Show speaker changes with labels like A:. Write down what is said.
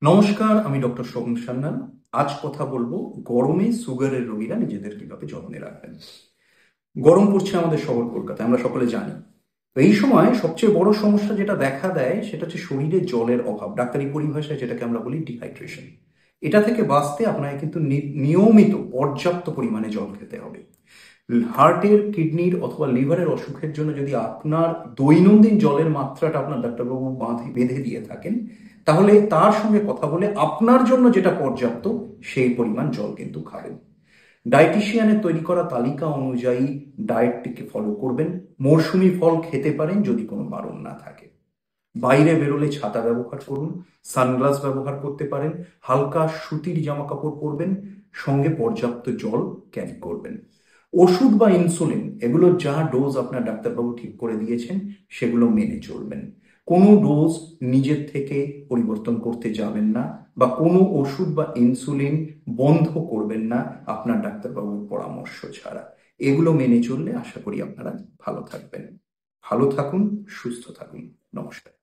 A: নমস্কার, আমি ডক্টর সোহম সান্যাল। আজ কথা বলবো গরমে সুগারের রোগীরা নিজেদের কিভাবে যত্নে রাখবেন। গরম পড়ছে আমাদের শহর কলকাতায়, আমরা সকলে জানি। তো এই সময় সবচেয়ে বড় সমস্যা যেটা দেখা দেয় সেটা হচ্ছে শরীরে জলের অভাব, ডাক্তারি পরিভাষায় যেটাকে আমরা বলি ডিহাইড্রেশন। এটা থেকে বাঁচতে আপনাকে কিন্তু নিয়মিত পর্যাপ্ত পরিমাণে জল খেতে হবে। হার্টের, কিডনির অথবা লিভারের অসুখের জন্য যদি আপনার দৈনন্দিন জলের মাত্রাটা আপনার ডাক্তারবাবু বেঁধে দিয়ে থাকেন, তাহলে তার সঙ্গে কথা বলে আপনার জন্য যেটা পর্যাপ্ত সেই পরিমাণ জল কিন্তু খাবেন। ডায়েটিশিয়ানের তৈরি করা তালিকা অনুযায়ী ডায়েটটিকে ফলো করবেন। মরশুমি ফল খেতে পারেন যদি কোনো বারণ না থাকে। বাইরে বেরোলে ছাতা ব্যবহার করুন, সানগ্লাস ব্যবহার করতে পারেন, হালকা সুতির জামা কাপড় পরবেন, সঙ্গে পর্যাপ্ত জল ক্যারি করবেন। ওষুধ বা ইনসুলিন এগুলোর যা ডোজ আপনার ডাক্তারবাবু ঠিক করে দিয়েছেন সেগুলো মেনে চলবেন। কোনো ডোজ নিজের থেকে পরিবর্তন করতে যাবেন না, বা কোনো ওষুধ বা ইনসুলিন বন্ধ করবেন না আপনার ডাক্তারবাবুর পরামর্শ ছাড়া। এগুলো মেনে চললে আশা করি আপনারা ভালো থাকবেন। ভালো থাকুন, সুস্থ থাকুন। নমস্কার।